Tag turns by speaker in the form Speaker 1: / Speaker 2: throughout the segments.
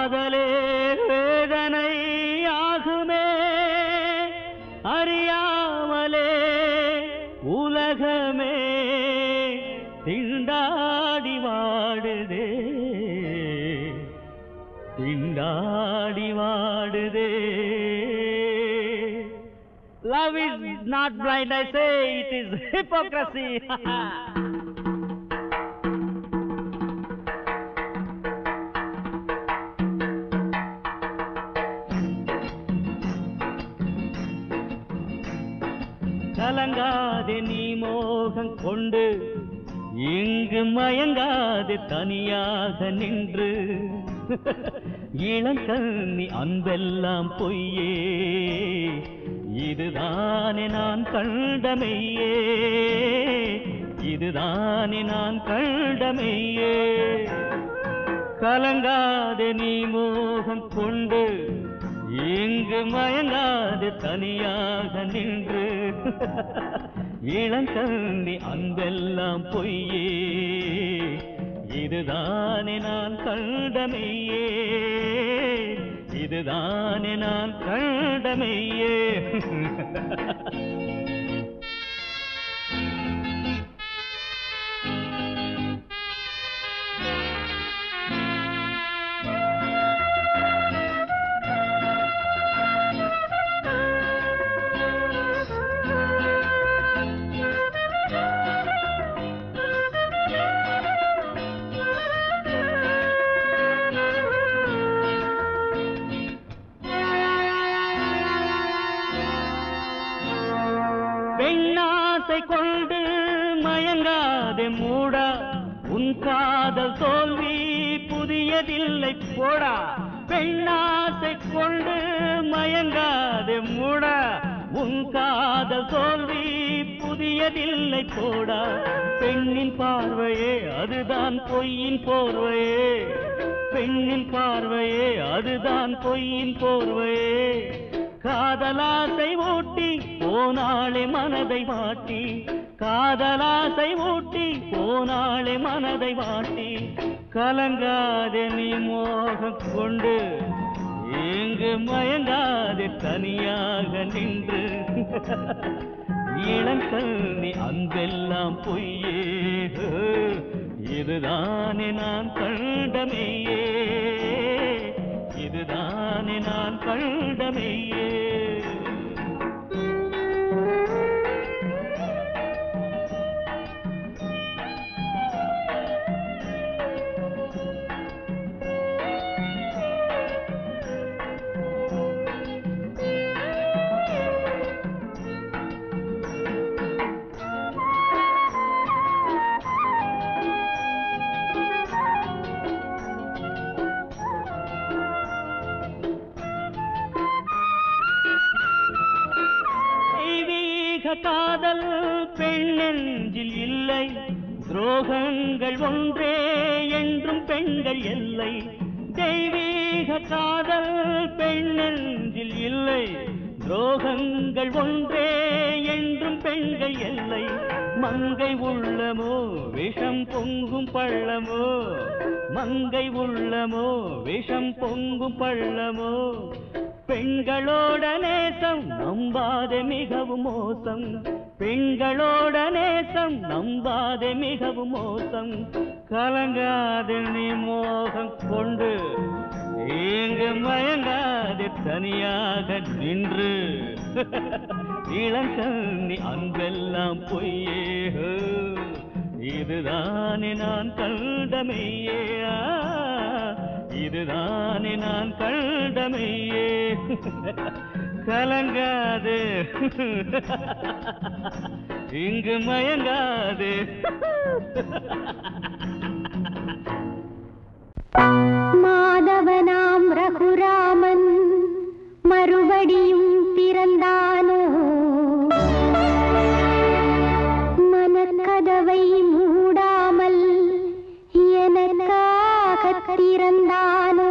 Speaker 1: காதலே வேதனை ஆகுமே அறியாமலே உலகமே திண்டாடி வாடுதே திண்டாடி வாடுதே. Love is not blind, I say, it is hypocrisy. கலங்காதே நீ மோகம் கொண்டு இங்கு மயங்காதே தனியாக நின்று இளங்கண்ணி அன்பெல்லாம் பொய்யே இதுதானே நான் கண்டமையே இதுதானே நான் கண்டமையே. கலங்காதே நீ மோகம் கொண்டு இங்கு மயங்காது தனியாக நின்று இளங்கண்ணி அன்பெல்லாம் பொய்யே இதுதானே நான் கண்டமையே இதுதானே நான் கண்டமையே. பெண்ணாசை கொண்டு மயங்காதே மூடா உன் காதல் தோல்வி புதியதில்லை போடா. பெண்ணாசை கொண்டு மயங்காதே மூடா உன் காதல் தோல்வி புதியதில்லை போடா. பெண்ணின் பார்வையே அதுதான் பொய்யின் போர்வையே பெண்ணின் பார்வையே அதுதான் பொய்யின் போர்வையே. காதலாசை ஊட்டி போனாளே மனதை வாட்டி காதலாசை ஊட்டி போனாளே மனதை வாட்டி. கலங்காதே நீ மோகம் கொண்டு இங்கு மயங்காதே தனியாக நின்று இளங்கண்ணி அன்பெல்லாம் பொய்யே இதுதானே நான் கண்டமையே இதுதானே நான் கண்டமையே. காதல் பெண்ணெஞ்சில் இல்லை துரோகங்கள் ஒன்றே என்றும் பெண்கள் எல்லை. தெய்வீக காதல் பெண்ணெஞ்சில் இல்லை துரோகங்கள் ஒன்றே என்றும் பெண்கள் எல்லை. மங்கை உள்ளமோ விஷம் பொங்கும் பள்ளமோ மங்கை உள்ளமோ விஷம் பொங்கும் பள்ளமோ. பெண்களோட நேசம் நம்பாதே மிகவும் மோசம் பெண்களோட நேசம் நம்பாதே மிகவும் மோசம். கலங்காதே நீ மோகம் கொண்டு இங்கு மயங்காதே தனியாக நின்று இளங்கண்ணி அன்பெல்லாம் பொய்யே இதுதானே நான் கண்டமையே இதுதானே நான் கண்டமையே. கலங்காது இங்கு மயங்காது.
Speaker 2: மாதவனாம் ரகுராமன் மறுபடியும் பிறந்தானோ மனக்கதவை மூடாமல் எனக்காக திறந்தானோ.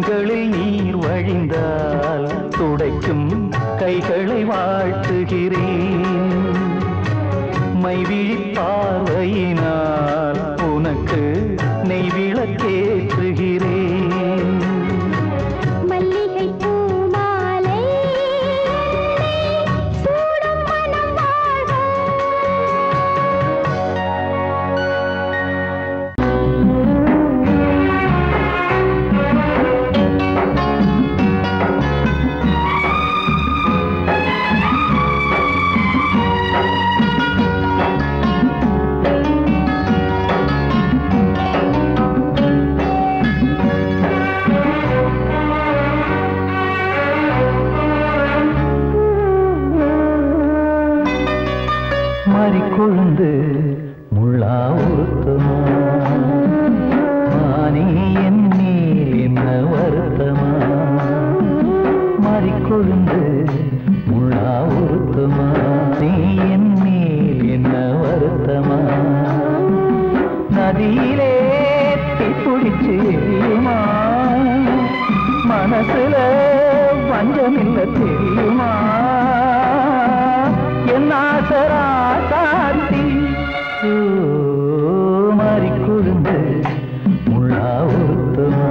Speaker 3: கண்களில் நீர் வழிந்தால் துடைக்கும் கைகளை வாழ்த்துகிறேன். மைவிழி பார்வையினால் உனக்கு நெய் விளக்கேற்றுகிறேன்.
Speaker 2: மல்லிகை பூமாலை சூடும் மனம் வாழ்க.
Speaker 3: கொழுந்து முள்ளா உறுத்துமா மானே என் மேல் என்ன வருத்தமா? மாறிக்கொழுந்து முள்ளா உறுத்துமா நீ என் மேல் என்ன வருத்தமா? நதியிலே தீப்பிடிச்சு எரியுமா மனசுல வஞ்சமில்ல தெரியுமா? என் ஆசரா சாத்தி மாறிக்கொழுந்து முள்ளா உறுத்துமா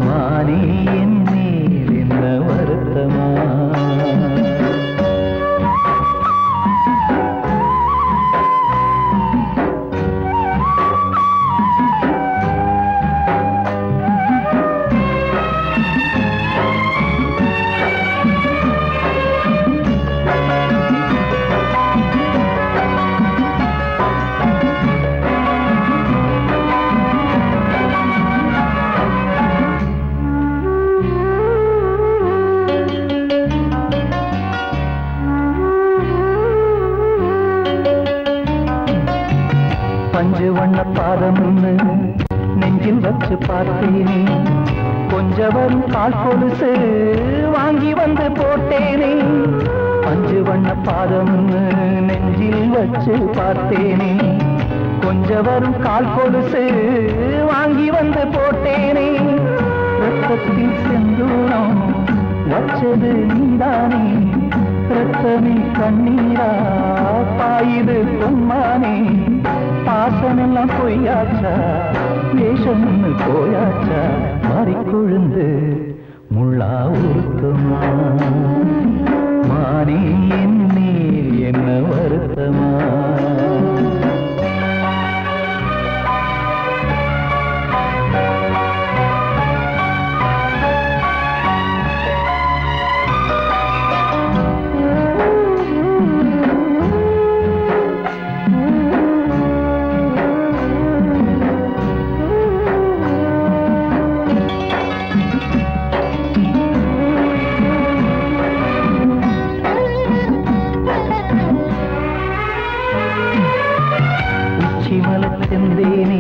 Speaker 3: மானே என் மேல் என்ன வருத்தமா? பஞ்சு வண்ண பாதம்னு நெஞ்சில் வச்சு பார்த்தேனே கொஞ்சம் வரும் கால் கொலுசு வாங்கி வந்து போட்டேனே. பஞ்சு வண்ண பாதம்னு நெஞ்சில் வச்சு பார்த்தேனே கொஞ்சம் வரும் கால் கொலுசு வாங்கி வந்து போட்டேனே. ரத்தத்தில் செந்தூரம் வச்சது நீதானே ரத்தமே கண்ணீரா பாயுது பொன்மானே. பாசமெல்லாம் பொய்யாச்சா வேஷம்னு போயாச்சா? மாறிக்கொழுந்து முள்ளா உறுத்துமா மானே என் மேல் என்ன வருத்தமா? செந்தேனே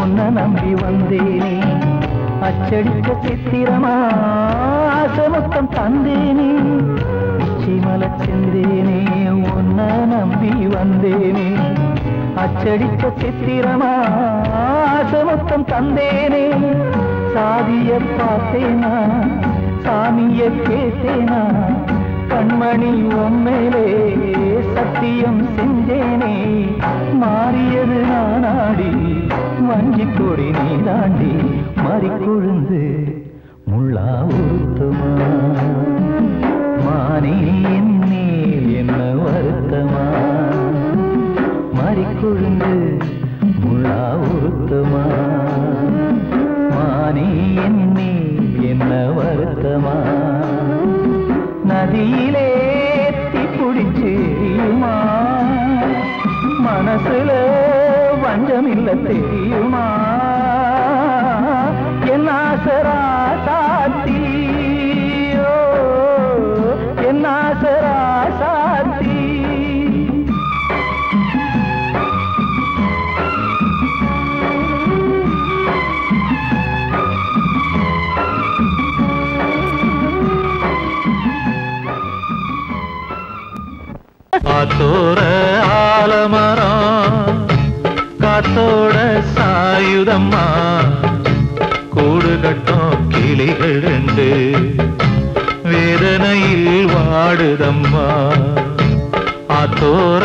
Speaker 3: உன்னை நம்பி வந்தேனே அச்சடிக்க சித்திரமா ஆசமொத்தம் தந்தேனே. உச்சிமல செந்தேனே உன்னை நம்பி வந்தேனே அச்சடிக்க சித்திரமா ஆசமொத்தம் தந்தேனே. சாதிய பார்த்தேனா சாமிய கேட்டேனா கண்மணி உம்மேலே சத்தியம் செஞ்சேனே. மாறியது நானாடி வஞ்சி கொடி நீ தாண்டி மாறிக்கொழுந்து முள்ளா உறுத்துமா மானே என் மேல் என்ன வருத்தமா? மாறிக்கொழுந்து முள்ளா உறுத்துமா மானே என் மேல் என்ன வருத்தமா? நதியிலே தீப்பிடிச்சு எரியுமா மனசுல வஞ்சமில்ல தெரியுமா? என் ஆசரா சாத்தி என் ஆசரா சாத்தி காத்தோட ஆலமரம் காத்தோட சாயுதம்மா கூடு கட்டும் கிளிகள் ரெண்டு வேதனையில் வாடுதம்மா ஆத்தோர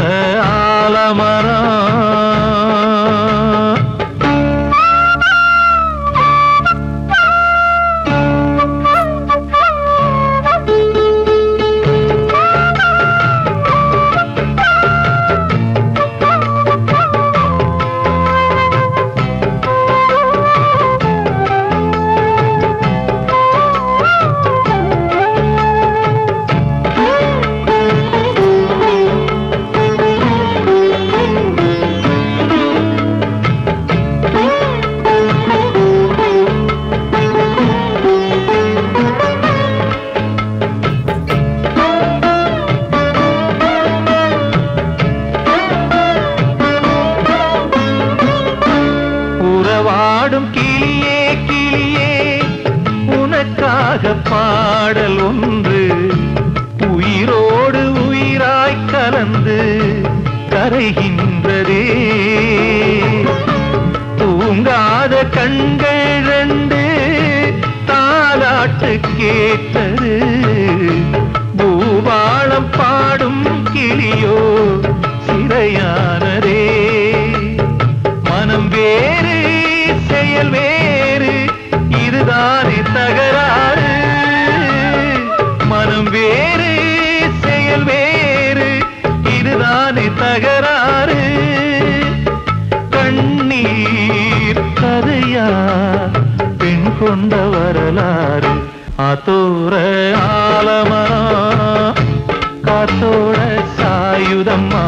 Speaker 3: ஆலமரம். பாடும் கிளியே கிளியே உனக்காக பாடல் ஒன்று உயிரோடு உயிராய் கலந்து கரைகின்றதே. தூங்காத கண்கள் ரெண்டு தாலாட்டு கேட்டது பூபாளம் பாடும் கிளியோ சிறையானதே. மனம் வேறு செயல் வேறு இதுதானே தகராறு. மனம் வேறு செயல் வேறு இதுதானே தகராறு. கண்ணீர் கதையா பெண் கொண்ட வரலாறு. ஆத்தோர ஆலமரம் காத்தோட சாயுதம்மா.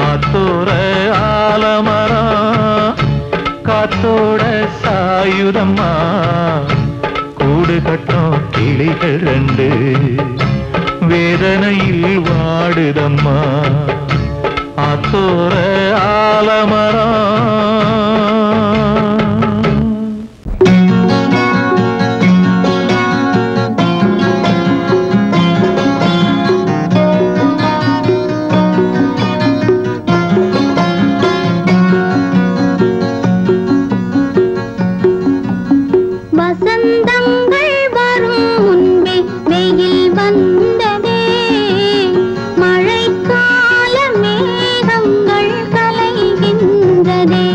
Speaker 3: ஆத்தோர ஆலமரம் காத்தோட சாயுதம்மா. கூடு கட்டும் கிளிகள் ரெண்டு வேதனையில் வாடுதம்மா. ஆத்தோர ஆலமரம்.
Speaker 2: மழைக்கால மேகங்கள் கலைகின்றதே.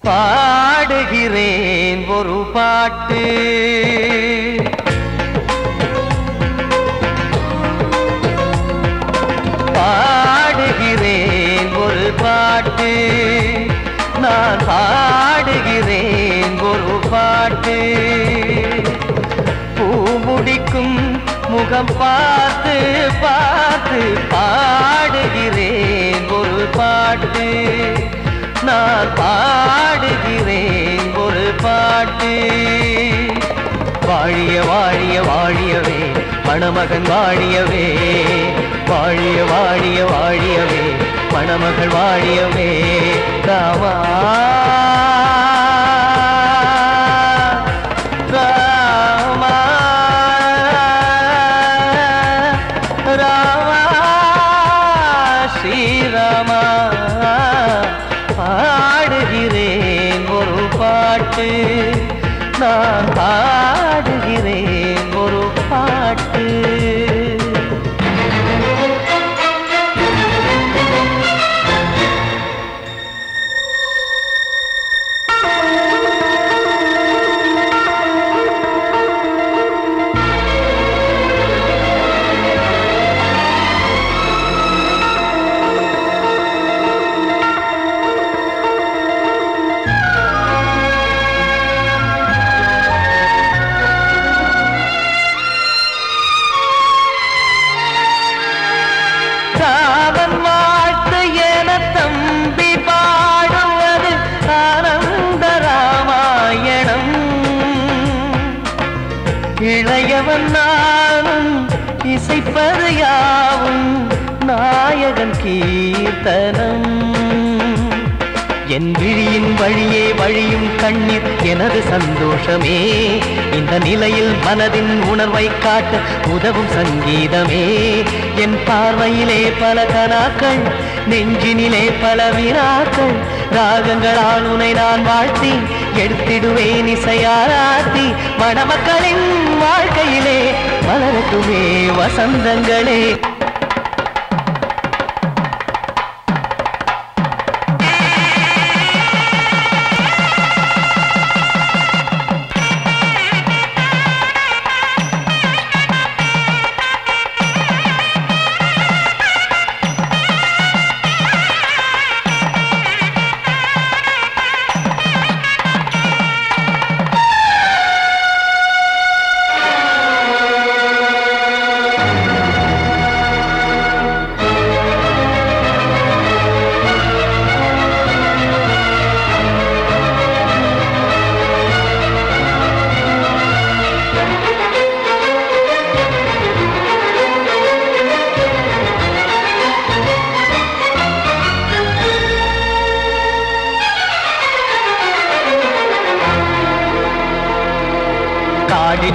Speaker 3: பாடுகிறேன் ஒரு பாட்டு பாடுகிறேன் ஒரு பாட்டு நான் பாடுகிறேன் ஒரு பாட்டு பூ முடிக்கும் முகம் பார்த்து பார்த்து பாடுகிறேன் ஒரு பாட்டு நான் பாடுகிறேன் ஒரு பாட்டு வாழிய வாழிய வாழியவே மணமகன் வாழியவே வாழிய வாழிய வாழியவே மணமகள் வாழியவே ராமா ராமா ராமா ஸ்ரீராமா பாடுகிறேன் ஒரு பாட்டு நான் பாடுகிறேன் ஒரு பாட்டு இளையவன் நானும் இசைப்பது யாவும் நாயகன் கீர்த்தனம் என் விழியின் வழியே வழியும் கண்ணீர் எனது சந்தோஷமே இந்த நிலையில் மனதின் உணர்வை காட்ட உதவும் சங்கீதமே என் பார்வையிலே பல கனாக்கள் நெஞ்சினிலே பல வினாக்கள் ராகங்களால் உனை நான் வாழ்த்தி எடுத்திடுவேன் இசையாராத்தி மணமக்களின் வாழ்க்கையிலே மலரட்டுமே வசந்தங்களே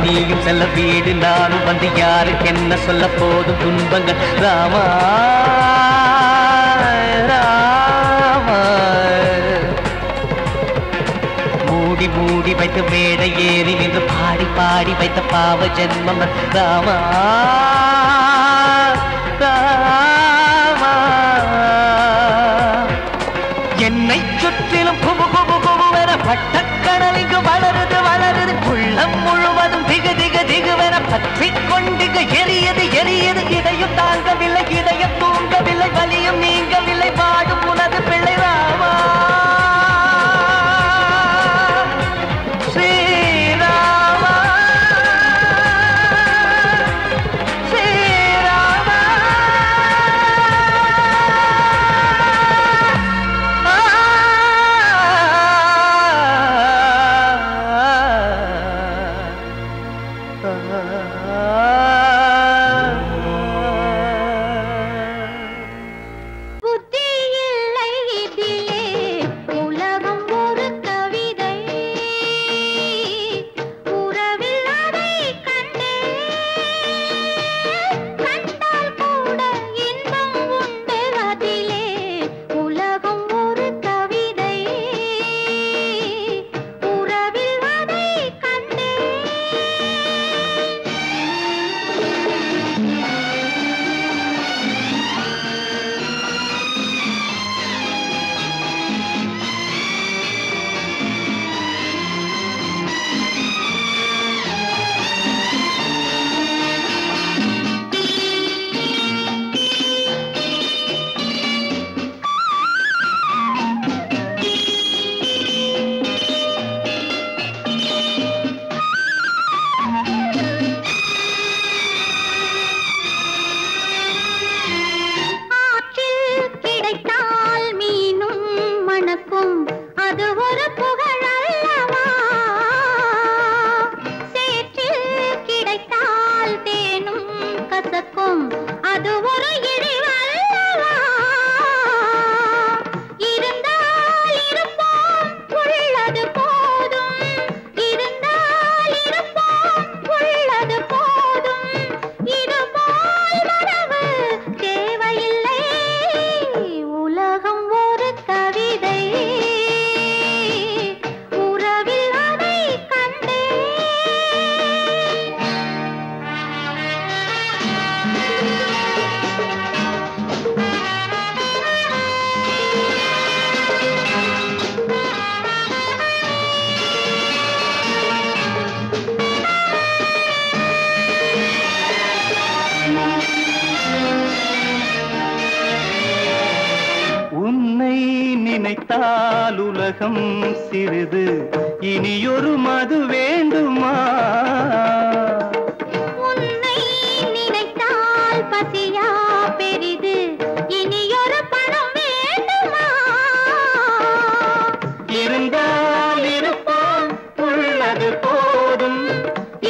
Speaker 3: நீயும் செல்ல வீடு நானும் வந்து யாருக்கு என்ன சொல்ல போதும் துன்பங்கள் ராமா ராமா மூடி மூடி வைத்த மேடை ஏறி நின்று பாடி பாடி வைத்த பாவ ஜென்மம் ராமா ராமா என்னை சுற்றிலும் குபு குபு குபுவென பட்டக்கடல் இங்கு வளருது வளருது உள்ளம் முழுவதும் திகு திகு திகுவென பற்றிக் கொண்டு எரியது எரியது இதையும் தாங்கவில்லை இதயம் தூங்கவில்லை வலியும் நீங்கவில்லை பாடும் உனது பிள்ளை ராமா ஸ்ரீராமா ஸ்ரீராமா உன்னை நினைத்தால் உலகம் சிறிது இனியொரு மது வேண்டுமா
Speaker 2: உன்னை நினைத்தால் பசியா பெரிது இனியொரு பணம் வேண்டுமா
Speaker 3: இருந்தால் இருப்போம் உள்ளது போதும்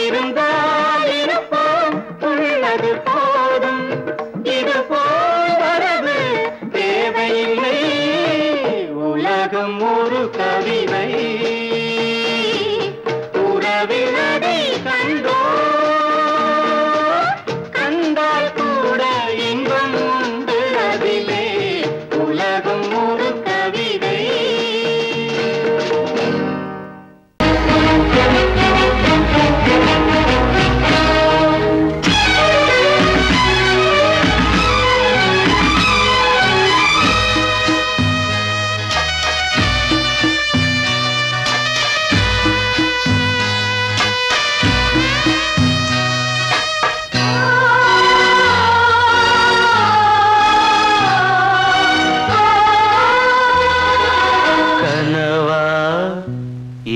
Speaker 3: இருந்தால் இருப்போம் உள்ளது போதும் இது போல் வரது தேவையில்லை உலகம் ஒரு கவிதை உறவினதை கண்டோ கண்டால் கூட இன்பம் உண்டு அதிலே உலகம் ஒரு கவிதை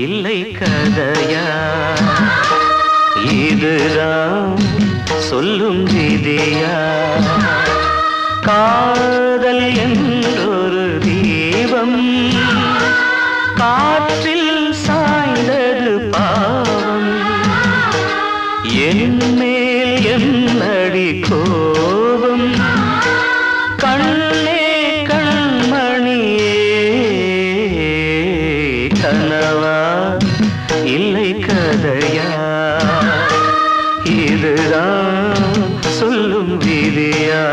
Speaker 3: இல்லை கதையா இதுதான் சொல்லும் விதியா காதல் என்றொரு தீபம் காற்றில் சாய்ந்தது பாவம் என் மேல் என்னடி கோபம் கண்ணே கண்மணியே கனவா இல்லை கதையா இதுதான் சொல்லும் விதியா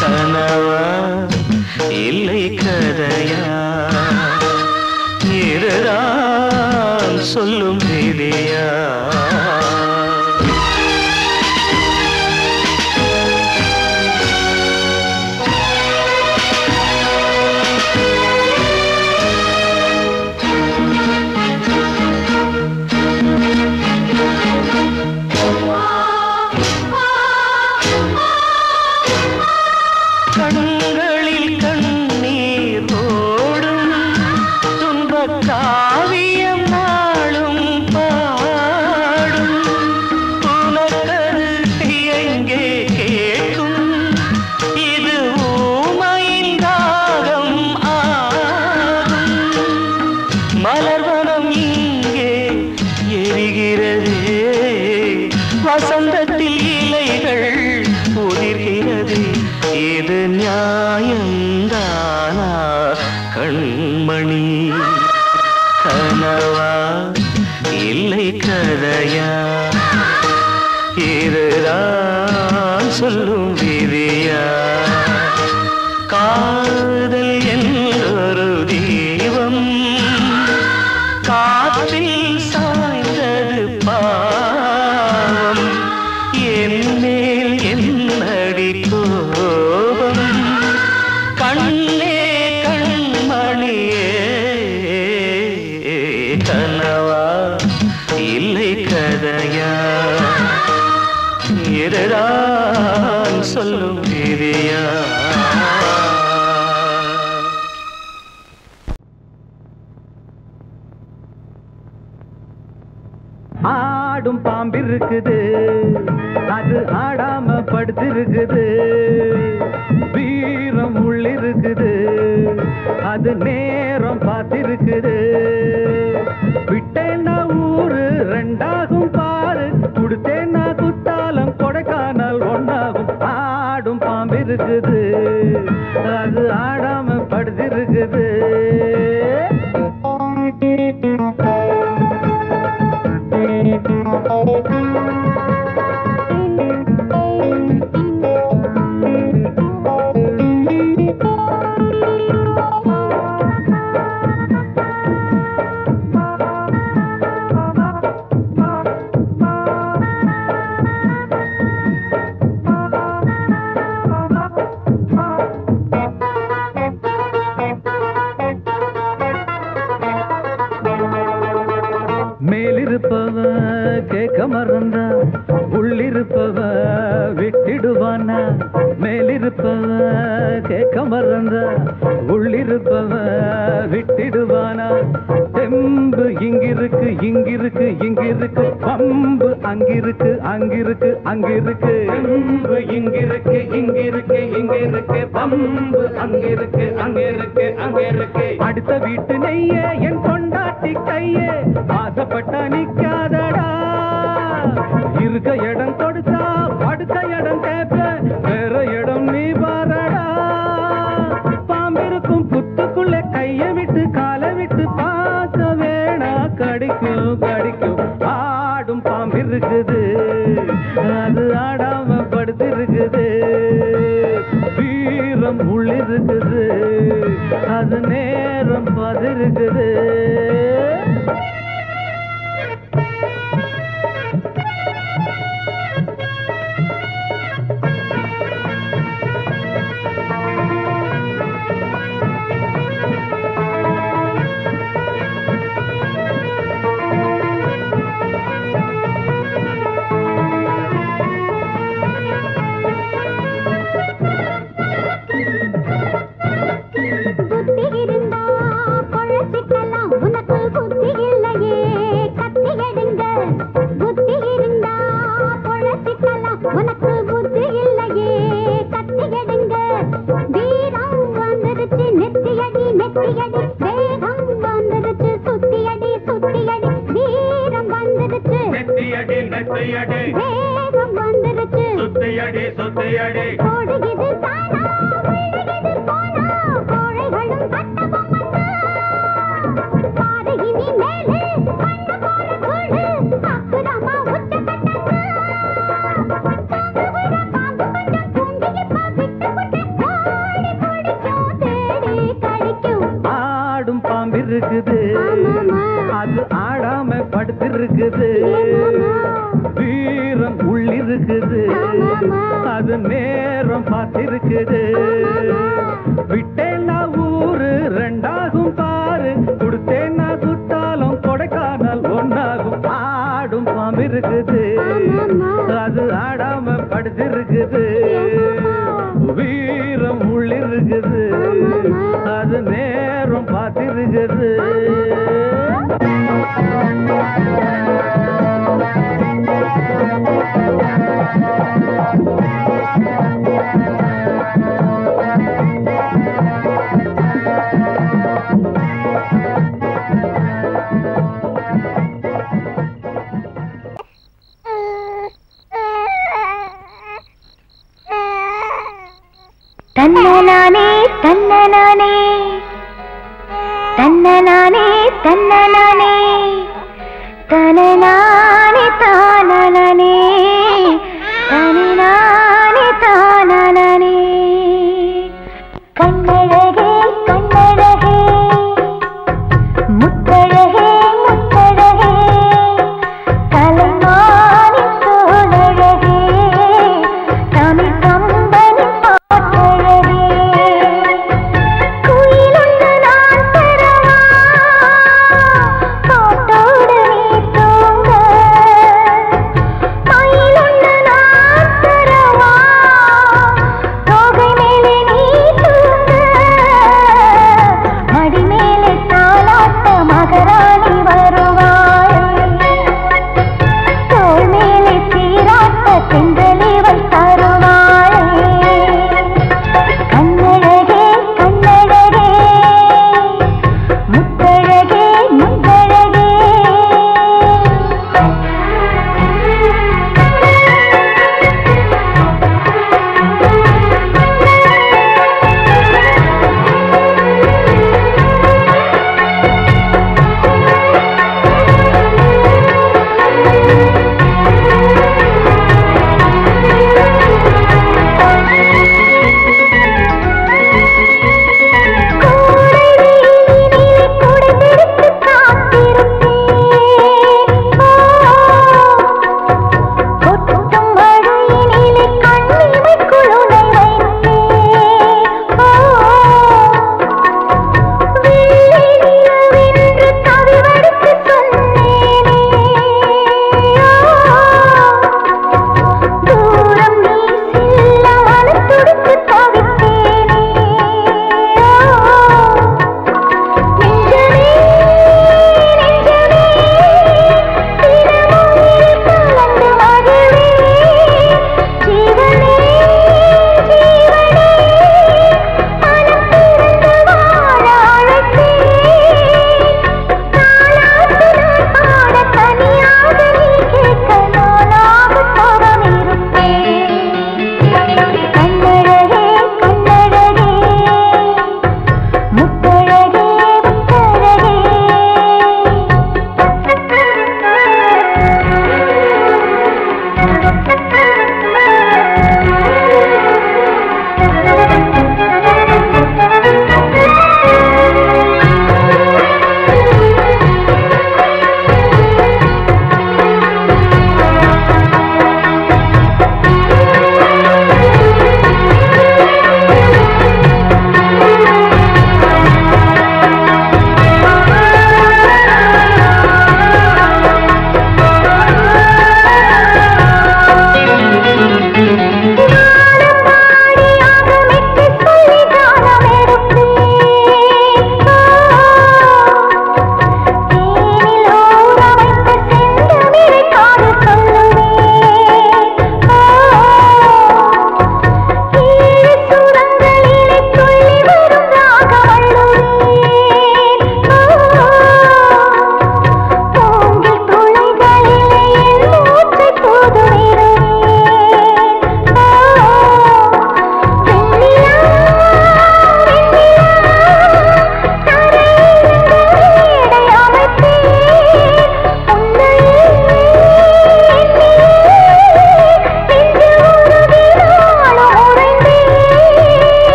Speaker 3: கனவா இல்லை கதையா இதுதான் சொல்லும் விதியா கண்களில் கண்ணீர் ஓடும் துன்பக் காவியம் நாளும் பாடும் உனக்கது எங்கே கேட்கும் இது ஊமையின் ராகம் ஆகும் மலர்வனம் இங்கே எரிகிறதே வசந்தத்தில் இலைகள் உதிர்கிறது இது நியாயந்தானா கண்மணி கனவா இல்லை கதையா இதுதான் சொல்லும் விதியா காதல் என்றொரு தீபம் காற்றில் சாய்ந்தது பாவம் என் மேல் என்னடி கோபம் கண்ணே கண்மணியே கனவா இல்லை கதையா இதுதான் சொல்லும் விதியா ஆடும் பாம்பிருக்குது
Speaker 4: அது ஆடாம படுத்திருக்குது வீரம் உள்ளிருக்குது அது நேரம் பார்த்திருக்குது விட்டேன்னா ஊரு ரெண்டாகும் பாரு கொடுத்தேன்னா குத்தாலம் கொடைக்கானல் ஒன்னாகும் ஆடும் பாம்பு இருக்குது அது ஆடாம படுத்திருக்குது மேலிருப்பவ கேட்க மறந்தா உள்ளிருப்பவ விட்டிடுவானா மேலிருப்பவ கேட்க மறந்தா உள்ளிருப்பவ விட்டிடுவானா தெம்பு இங்கிருக்கு இங்கிருக்கு இங்கிருக்கு பம்பு அங்கிருக்கு அங்கிருக்கு அங்கிருக்கு தெம்பு இங்கிருக்கு இங்கிருக்கு இங்கிருக்கு பம்பு அங்கிருக்கு அங்கிருக்கு அங்கிருக்கு அடுத்த வீட்டு நெய்ய என் கொண்டாட்டி கையே ஆசைப்பட்ட நிக்காதடா இருக்க இடம் கொடுத்தா படுத்த இடம் கேட்ப வேற இடம் நீ பாரடா பாம்பிருக்கும் புத்துக்குள்ள கைய விட்டு காலை விட்டு பார்க்க வேணா கடிக்கும் கடிக்கும் ஆடும் பாம்பிருக்குது அது ஆடாம படுத்திருக்குது வீரம் உள்ளிருக்குது அது நேரம் பதிருக்குது அது ஆடாம படுத்திருக்குது வீரம் உள்ளிருக்குது அது நேரம் பார்த்திருக்குது விட்டேன்னா ஊரு ரெண்டாகும் பாரு கொடுத்தேன்னா குத்தாலம் கொடைக்கானல் ஒன்னாகும் ஆடும் பாம்பு இருக்குது அது ஆடாம படுத்திருக்குது வீரம் உள்ளிருக்குது அது நேரம் பார்த்திருக்குது
Speaker 2: தன்னனானே தன்னனானே தன்னனானே தன்னனானே தனனானே தானனானே தனனானே தானனானே கண்ணழகே கண்ணழகே முத்தழகே முத்தழகே தலைமானி தோழழகே தமிழ் கம்பனி பாட்டழகே குயிலொன்று நான் தரவா பாட்டோடு நீ தூங்க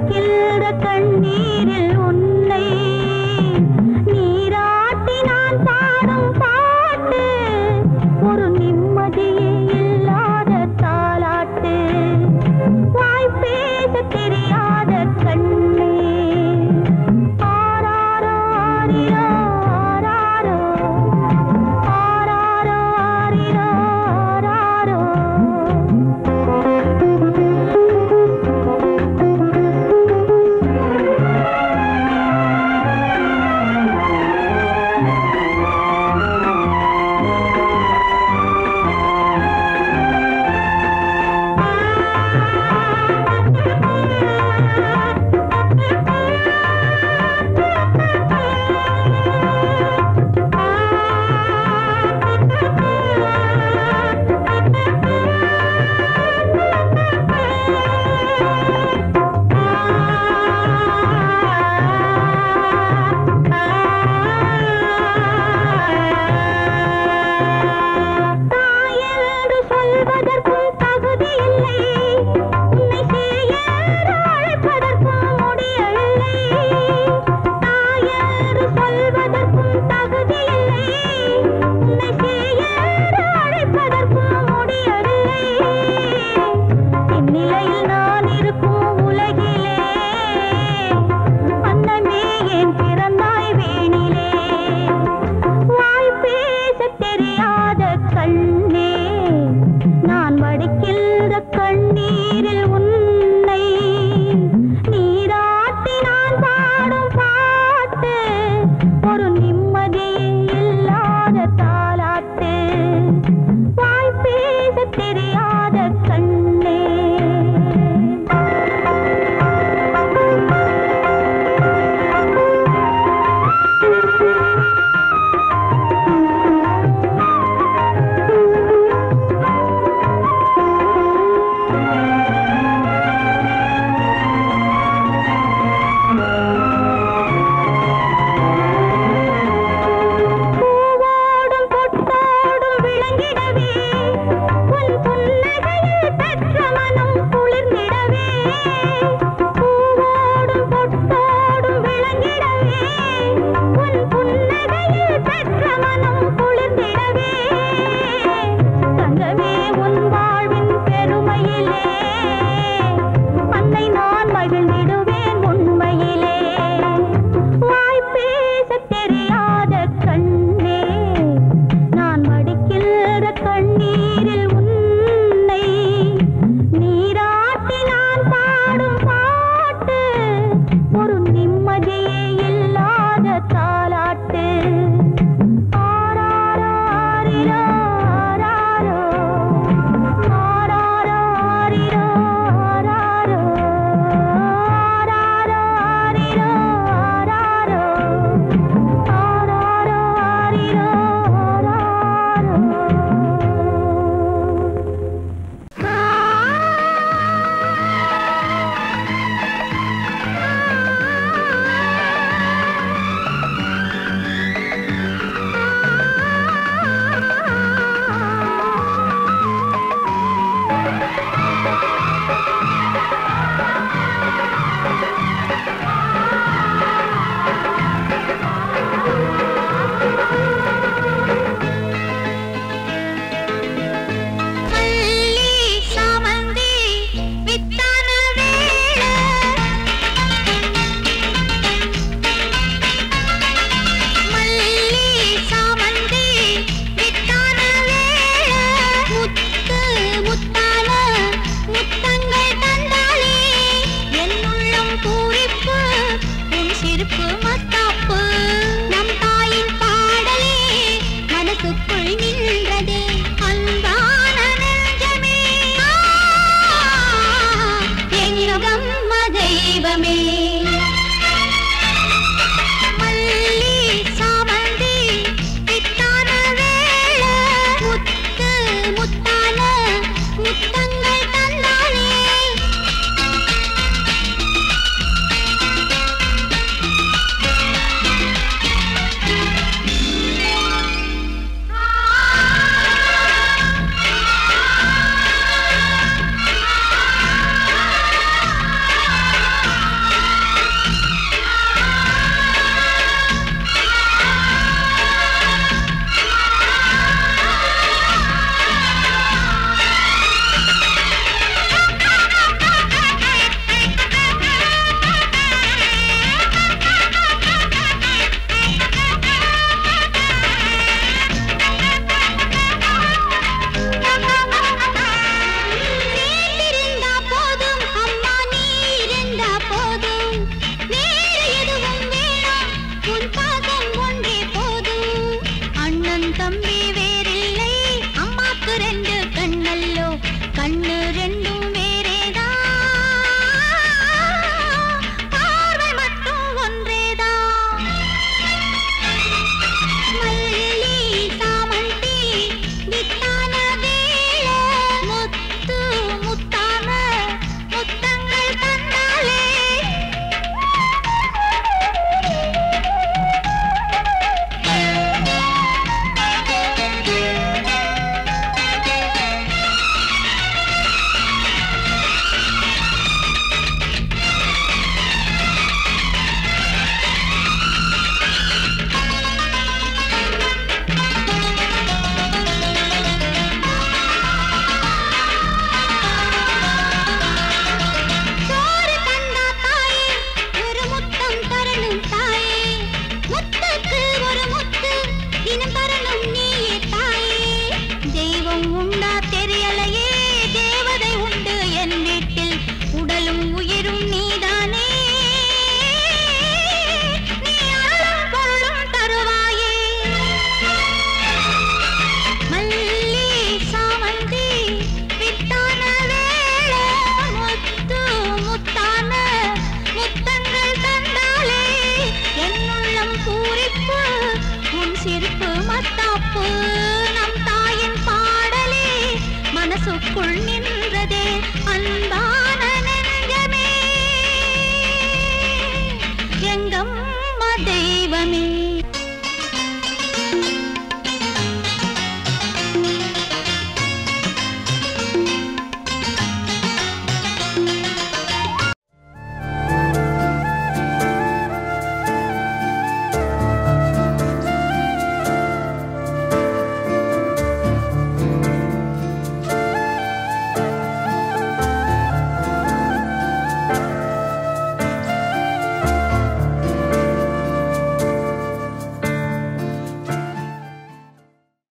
Speaker 2: வடிக்கின்ற கண்ணீரில் உன்னை நீராட்டி நான் பாடும் பாட்டு ஒரு நிம்மதியே இல்லாத தாலாட்டு வாய் பேச தெரியாத கண்ணே ஆராரோ ஆரிரோ ஆராரோ ஆராரோ ஆரிரோ ஆராரோ நெஞ்சுக்குள்